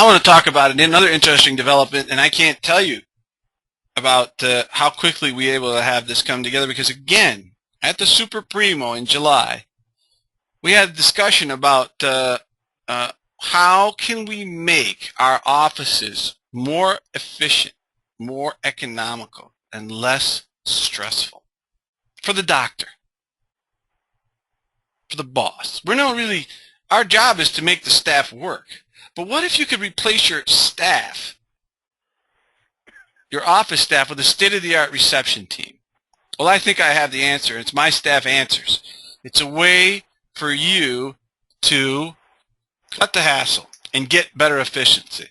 want to talk about another interesting development, and I can't tell you about how quickly we were able to have this come together, because again, at the Super Primo in July, we had a discussion about how can we make our offices more efficient, more economical, and less stressful for the doctor, for the boss. We're not really, our job is to make the staff work. But what if you could replace your staff, your office staff, with a state-of-the-art reception team? Well, I think I have the answer. It's MyStaffAnswers. It's a way for you to cut the hassle and get better efficiency.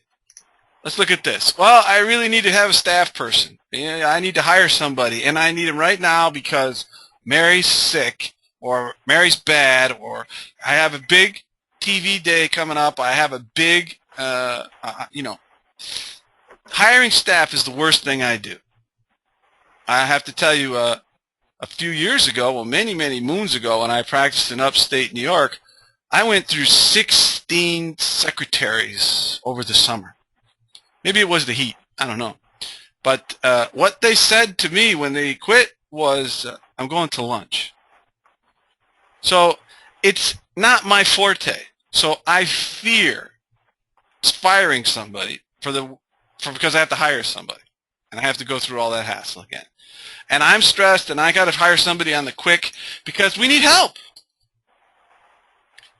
Let's look at this. Well, I really need to have a staff person. I need to hire somebody, and I need him right now because Mary's sick, or Mary's bad, or I have a big TV day coming up. I have a big, hiring staff is the worst thing I do. I have to tell you, a few years ago, well, many, many moons ago, when I practiced in upstate New York, I went through 16 secretaries over the summer. Maybe it was the heat. I don't know. But what they said to me when they quit was, I'm going to lunch. So it's not my forte. So I fear firing somebody because I have to hire somebody, and I have to go through all that hassle again. And I'm stressed, and I got to hire somebody on the quick because we need help.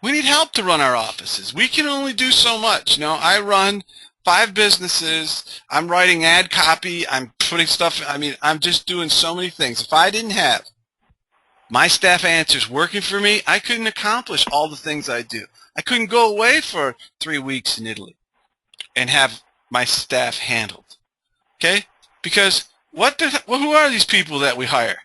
We need help to run our offices. We can only do so much. I run 5 businesses. I'm writing ad copy. I'm putting stuff. I'm just doing so many things. If I didn't have MyStaffAnswers working for me, I couldn't accomplish all the things I do. I couldn't go away for 3 weeks in Italy and have my staff handled. Okay? Because who are these people that we hire?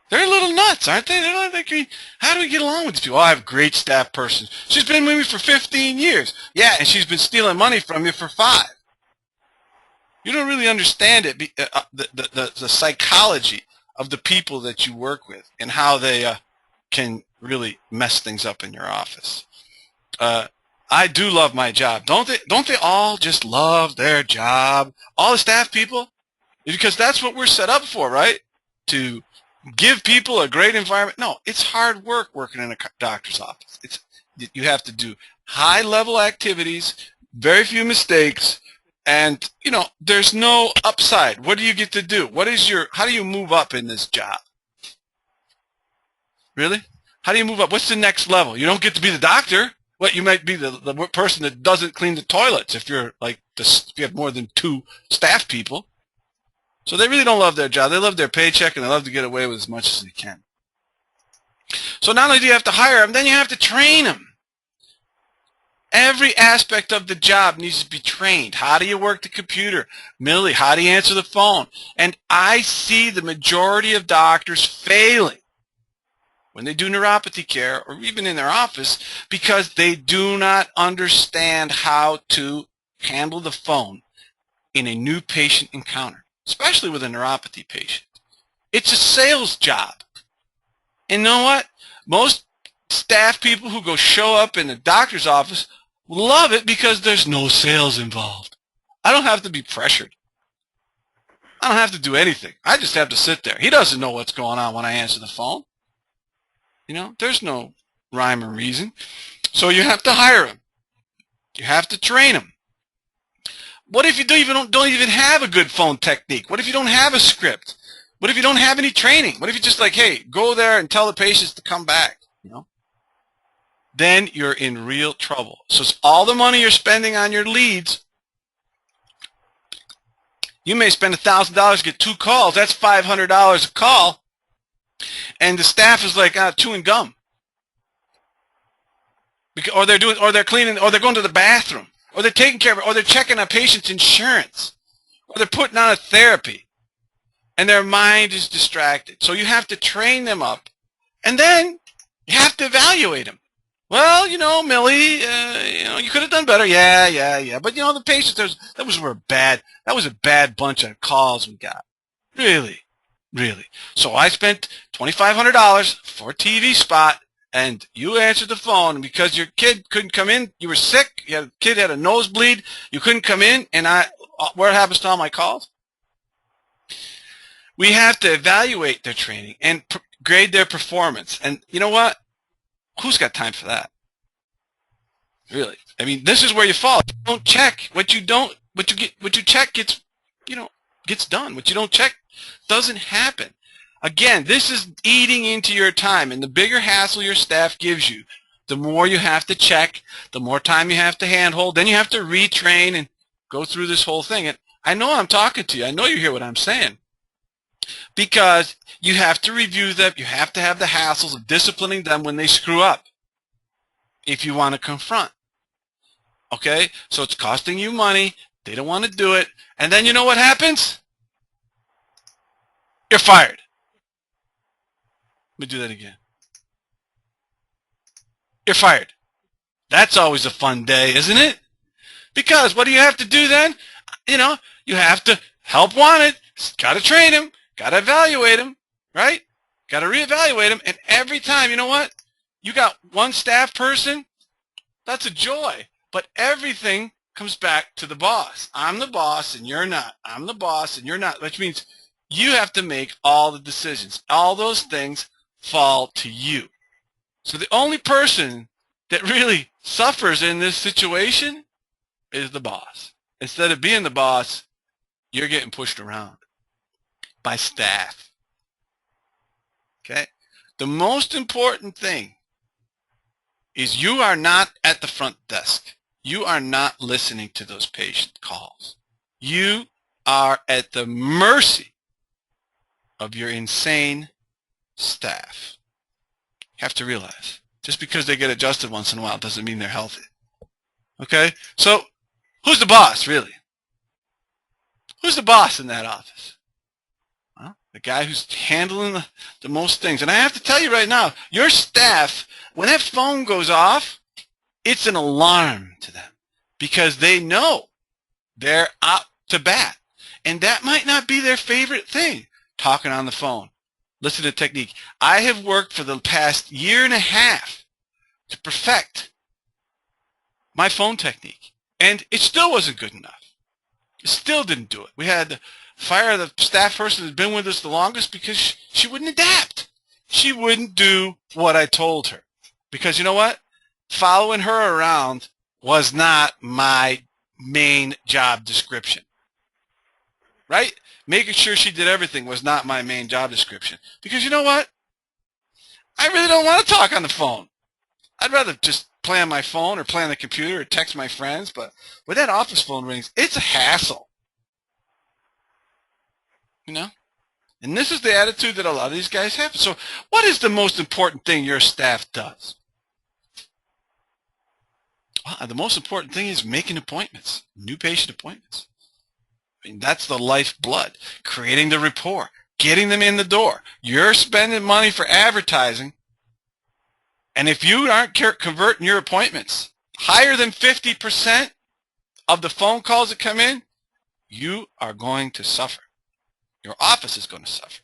They're a little nuts, aren't they? They're not thinking, how do we get along with these people? Oh, I have a great staff person. She's been with me for 15 years. Yeah, and she's been stealing money from you for 5. You don't really understand it, the psychology of the people that you work with and how they can really mess things up in your office. I do love my job. Don't they all just love their job? All the staff people? Because that's what we're set up for, right? To give people a great environment. No, it's hard work working in a doctor's office. You have to do high-level activities, very few mistakes, and there's no upside. What do you get to do? How do you move up in this job? Really? How do you move up? What's the next level? You don't get to be the doctor. What, you might be the person that doesn't clean the toilets if you're if you have more than 2 staff people. So they really don't love their job. They love their paycheck, and they love to get away with as much as they can. So not only do you have to hire them, then you have to train them. Every aspect of the job needs to be trained. How do you work the computer? Millie, how do you answer the phone? And I see the majority of doctors failing when they do neuropathy care or even in their office because they do not understand how to handle the phone in a new patient encounter, especially with a neuropathy patient. It's a sales job. And you know what? Most staff people who go show up in the doctor's office love it because there's no sales involved. I don't have to be pressured. I don't have to do anything. I just have to sit there. He doesn't know what's going on when I answer the phone. There's no rhyme or reason. So you have to hire him. You have to train him. What if you don't even have a good phone technique? What if you don't have a script? What if you don't have any training? What if you're just like, hey, go there and tell the patients to come back? Then you're in real trouble. So it's all the money you're spending on your leads. You may spend $1,000 to get 2 calls. That's $500 a call. And the staff is like chewing gum. Or they're cleaning, or they're going to the bathroom, or they're taking care of it, or they're checking a patient's insurance, or they're putting on a therapy, and their mind is distracted. So you have to train them up, and then you have to evaluate them. Well, Millie, you could have done better. Yeah. But the patients, that was a bad bunch of calls we got. Really. So I spent $2,500 for a TV spot, and you answered the phone because your kid couldn't come in, you were sick, your kid had a nosebleed, you couldn't come in, and what happens to all my calls? We have to evaluate their training and grade their performance. And you know what? Who's got time for that? Really? I mean, this is where you fall. You don't check what you check gets, gets done. What you don't check doesn't happen. Again, this is eating into your time, and the bigger hassle your staff gives you, the more you have to check, the more time you have to handhold, then you have to retrain and go through this whole thing. And I know I'm talking to you. I know you hear what I'm saying. Because you have to review them, you have to have the hassles of disciplining them when they screw up if you want to confront. Okay? So it's costing you money, they don't want to do it, and then you know what happens? You're fired. Let me do that again. You're fired. That's always a fun day, isn't it? Because what do you have to do then? You have to help wanted, got to train him, got to evaluate him, right? Got to reevaluate him, and every time, you know what? You got one staff person, that's a joy, but everything comes back to the boss. I'm the boss and you're not. I'm the boss and you're not, which means you have to make all the decisions. All those things fall to you. So the only person that really suffers in this situation is the boss. Instead of being the boss, you're getting pushed around by staff. Okay? The most important thing is you are not at the front desk. You are not listening to those patient calls. You are at the mercy of your insane staff. You have to realize, just because they get adjusted once in a while doesn't mean they're healthy. Okay? So, who's the boss, really? Who's the boss in that office? Well, the guy who's handling the most things. And I have to tell you right now, your staff, when that phone goes off, it's an alarm to them because they know they're out to bat. And that might not be their favorite thing, talking on the phone. Listen to the technique. I have worked for the past year and a half to perfect my phone technique. And it still wasn't good enough. It still didn't do it. We had to fire the staff person who's been with us the longest because she wouldn't adapt. She wouldn't do what I told her. Because you know what? Following her around was not my main job description. Right? Making sure she did everything was not my main job description. Because you know what? I really don't want to talk on the phone. I'd rather just play on my phone or play on the computer or text my friends. But when that office phone rings, it's a hassle. You know? And this is the attitude that a lot of these guys have. So what is the most important thing your staff does? Well, the most important thing is making appointments, new patient appointments. I mean, that's the lifeblood, creating the rapport, getting them in the door. You're spending money for advertising, and if you aren't converting your appointments higher than 50% of the phone calls that come in, you are going to suffer. Your office is going to suffer.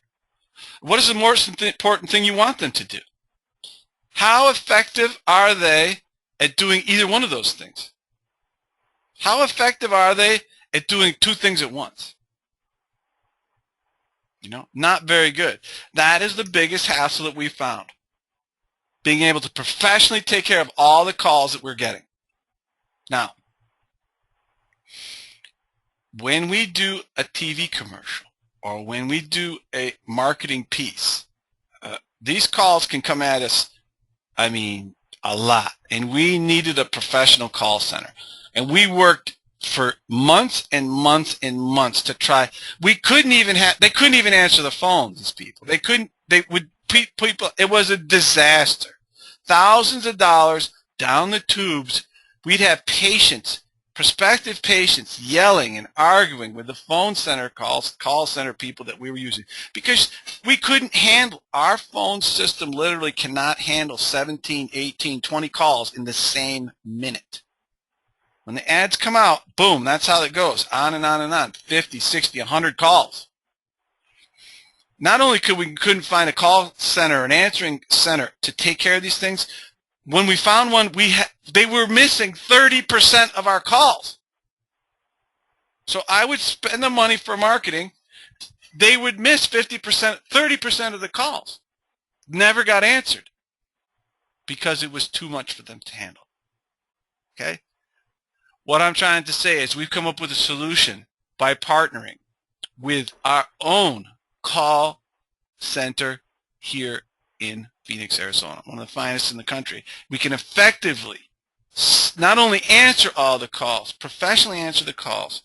What is the most important thing you want them to do? How effective are they at doing either one of those things? How effective are they at doing two things at once? Not very good. That is the biggest hassle that we found. Being able to professionally take care of all the calls that we're getting. Now, when we do a TV commercial or when we do a marketing piece, these calls can come at us, a lot. And we needed a professional call center. And we worked for months and months and months to try. They couldn't even answer the phones, these people. People, it was a disaster. Thousands of dollars down the tubes. We'd have patients, prospective patients, yelling and arguing with the call center people that we were using because we couldn't handle. Our phone system literally cannot handle 17, 18, 20 calls in the same minute. When the ads come out, boom, that's how it goes. On and on and on. 50, 60, 100 calls. not only couldn't find a call center, an answering center to take care of these things, when we found one, they were missing 30% of our calls. So I would spend the money for marketing. They would miss 50%, 30% of the calls. Never got answered because it was too much for them to handle. Okay? What I'm trying to say is we've come up with a solution by partnering with our own call center here in Phoenix, Arizona, one of the finest in the country. We can effectively not only answer all the calls, professionally answer the calls,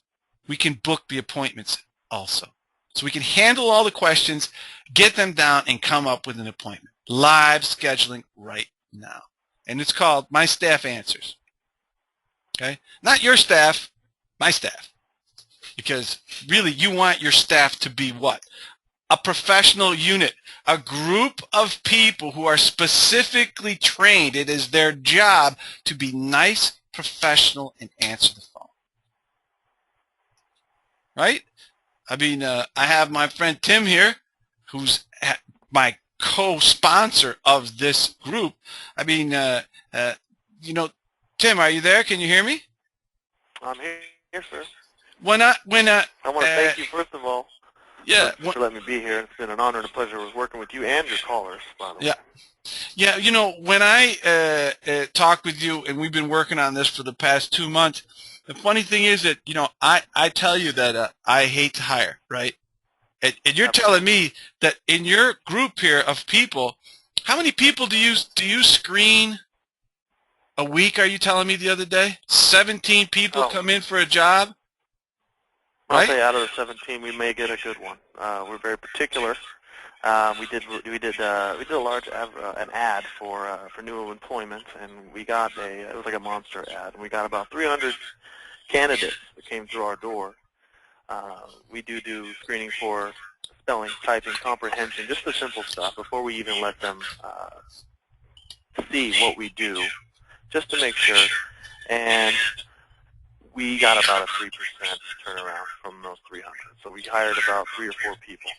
we can book the appointments also. So we can handle all the questions, get them down, and come up with an appointment. Live scheduling right now. And it's called MyStaffAnswers. Okay? Not your staff, my staff. Because really you want your staff to be what? A professional unit, a group of people who are specifically trained. It is their job to be nice, professional, and answer the phone. Right? I mean, I have my friend Tim here, who's my co-sponsor of this group. I mean, you know, Tim, are you there? Can you hear me? I'm here, sir. I want to thank you, first of all, for letting me be here. It's been an honor and a pleasure working with you and your callers, by the way. Yeah, you know, when I talk with you, and we've been working on this for the past 2 months, the funny thing is that, you know, I tell you that I hate to hire, right? And you're telling me that in your group here of people, how many people do you screen a week, are you telling me the other day? 17 people come in for a job? I'll Right? say out of the 17, we may get a good one. We're very particular. We did a large an ad for new employment, and we got it was like a monster ad, and we got about 300 candidates that came through our door. We do screening for spelling, typing, comprehension, just the simple stuff before we even let them see what we do, just to make sure. And we got about a 3% turnaround from those 300. So we hired about 3 or 4 people,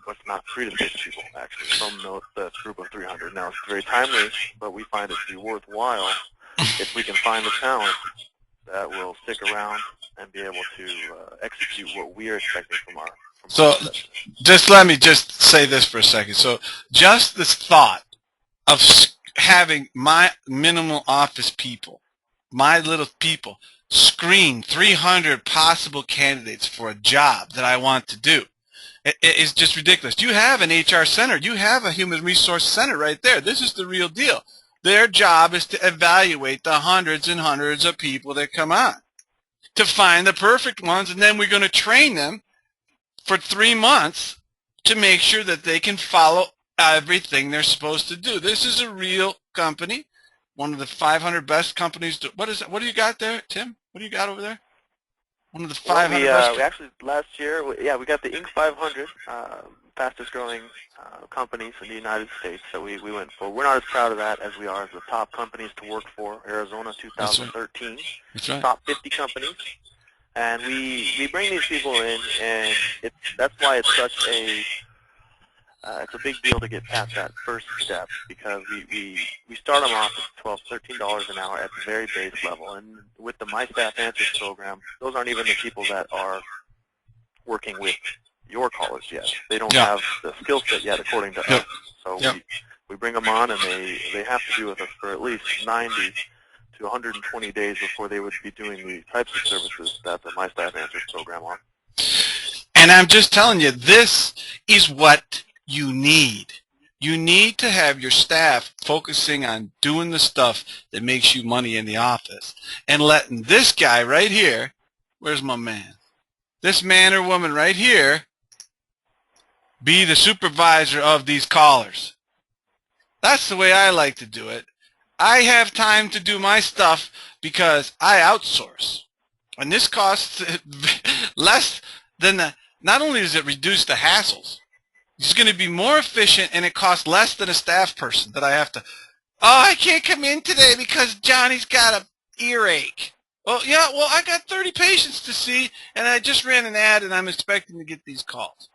but not 3 to 6 people, actually, from the group of 300. Now, it's very timely, but we find it to be worthwhile if we can find the talent that will stick around and be able to execute what we are expecting from our just let me just say this for a second. So just this thought of having my minimal office people, my little people, screen 300 possible candidates for a job that I want to do, it is just ridiculous. You have an HR center. You have a human resource center right there. This is the real deal. Their job is to evaluate the hundreds and hundreds of people that come on, to find the perfect ones, and then we're going to train them for 3 months to make sure that they can follow everything they're supposed to do. This is a real company, one of the 500 best companies. What is it? What do you got there, Tim? What do you got over there? One of the 500 best. We actually, last year, we got the Inc. 500 fastest growing companies in the United States that we went for. We're not as proud of that as we are as the top companies to work for, Arizona 2013. That's right. Top 50 companies. And we bring these people in, and that's why it's such a it's a big deal to get past that first step, because we start them off at $12, $13 an hour at the very base level. And with the MyStaffAnswers program, those aren't even the people that are working with your callers yet. They don't have the skill set yet, according to us. So we bring them on, and they have to be with us for at least 90 to 120 days before they would be doing the types of services that the MyStaffAnswers program are. And I'm just telling you, this is what you need. You need to have your staff focusing on doing the stuff that makes you money in the office, and letting this guy right here, where's my man? This man or woman right here be the supervisor of these callers. That's the way I like to do it. I have time to do my stuff because I outsource. And this costs less than not only does it reduce the hassles, it's going to be more efficient, and it costs less than a staff person that I have to, I can't come in today because Johnny's got a earache. Well, I got 30 patients to see, and I just ran an ad, and I'm expecting to get these calls.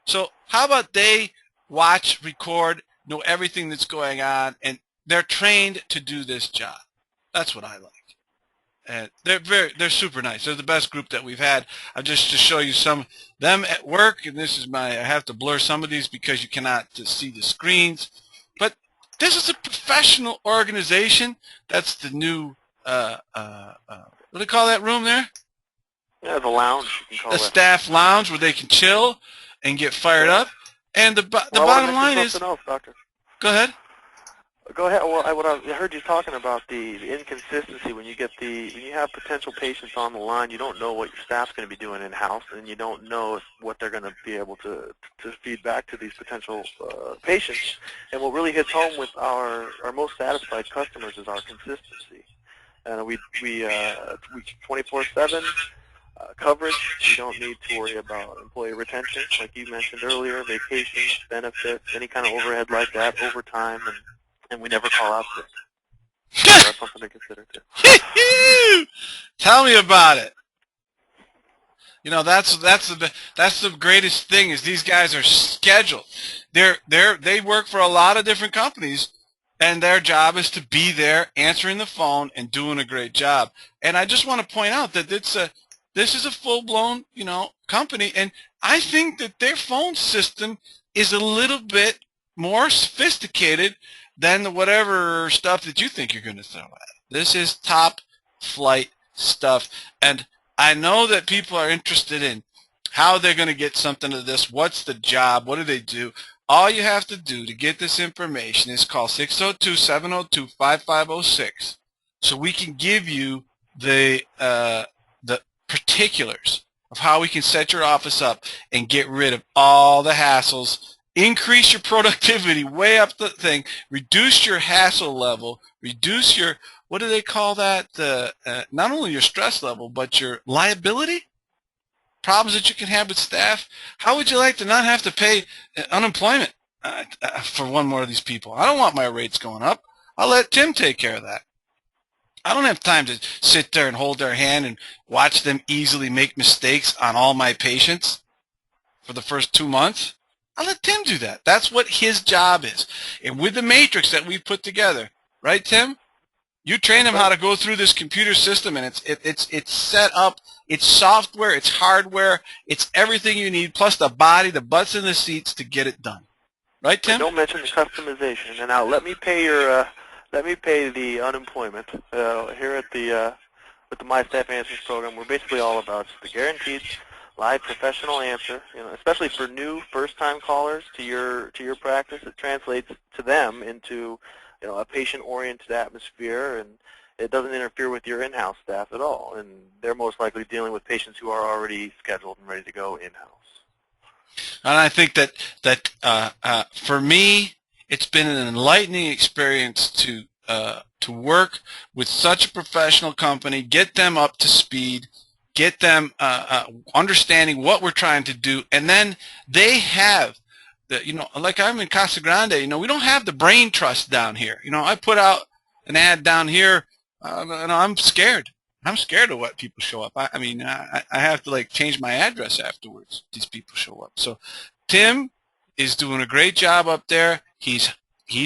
So how about they watch, record, know everything that's going on, and they're trained to do this job. That's what I like. And they're super nice. They're the best group that we've had. I'll just to show you some them at work, and this is I have to blur some of these because you cannot see the screens. But this is a professional organization. That's the new what do they call that room there? Yeah, the lounge. You can call The that. staff lounge where they can chill and get fired up. And the bottom line is, something else, Doctor. go ahead. Go ahead. Well, I heard you talking about the inconsistency when you have potential patients on the line. You don't know what your staff's going to be doing in house, and you don't know what they're going to be able to feed back to these potential patients. And what really hits home with our most satisfied customers is our consistency. And we 24/7 coverage. You don't need to worry about employee retention, like you mentioned earlier, vacations, benefits, any kind of overhead like that, overtime, and we never call out sick. So that's something to consider too. Tell me about it. You know, that's the greatest thing is these guys are scheduled. They work for a lot of different companies, and their job is to be there, answering the phone, and doing a great job. And I just want to point out that this is a full-blown, company, and I think that their phone system is a little bit more sophisticated than the whatever stuff that you think you're going to throw at it. This is top flight stuff, and I know that people are interested in how they're going to get something to this. What's the job? What do they do? All you have to do to get this information is call 602-702-5506 so we can give you the particulars of how we can set your office up and get rid of all the hassles, increase your productivity way up the thing, reduce your hassle level, reduce your, what do they call that, not only your stress level, but your liability, problems that you can have with staff. How would you like to not have to pay unemployment for one more of these people? I don't want my rates going up. I'll let Tim take care of that. I don't have time to sit there and hold their hand and watch them easily make mistakes on all my patients for the first 2 months. I'll let Tim do that. That's what his job is. And with the matrix that we put together, right, Tim? You train him how to go through this computer system, and it's set up. It's software. It's hardware. It's everything you need, plus the body, the butts in the seats to get it done. Right, Tim? And don't mention the customization. And now let me pay the unemployment here at with the MyStaffAnswers program. We're basically all about the guaranteed live professional answer, especially for new first-time callers to your practice. It translates to them into a patient-oriented atmosphere, and it doesn't interfere with your in-house staff at all. And they're most likely dealing with patients who are already scheduled and ready to go in-house. And I think that for me, it's been an enlightening experience to work with such a professional company, get them up to speed, get them understanding what we're trying to do, and then they have like I'm in Casa Grande, we don't have the brain trust down here. I put out an ad down here, I'm scared. I'm scared of what people show up. I have to change my address afterwards. These people show up. So Tim is doing a great job up there. He's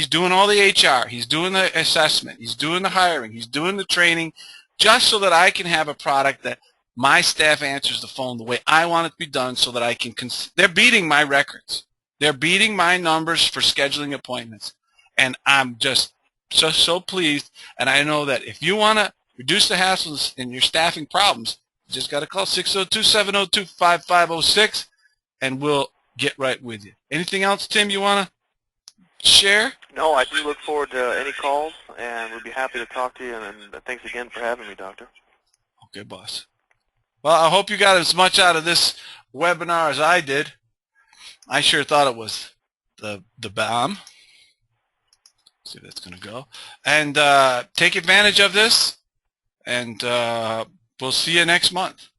doing all the HR. He's doing the assessment. He's doing the hiring. He's doing the training, just so that I can have a product that my staff answers the phone the way I want it to be done, so that I can. They're beating my records. They're beating my numbers for scheduling appointments, and I'm just so pleased. And I know that if you want to reduce the hassles in your staffing problems, you just got to call 602-702-5506, and we'll get right with you. Anything else, Tim, you want to share? No, I do look forward to any calls, and we'd be happy to talk to you. And thanks again for having me, Doctor. Okay, boss. Well, I hope you got as much out of this webinar as I did. I sure thought it was the bomb. Let's see if that's going to go. And take advantage of this, and we'll see you next month.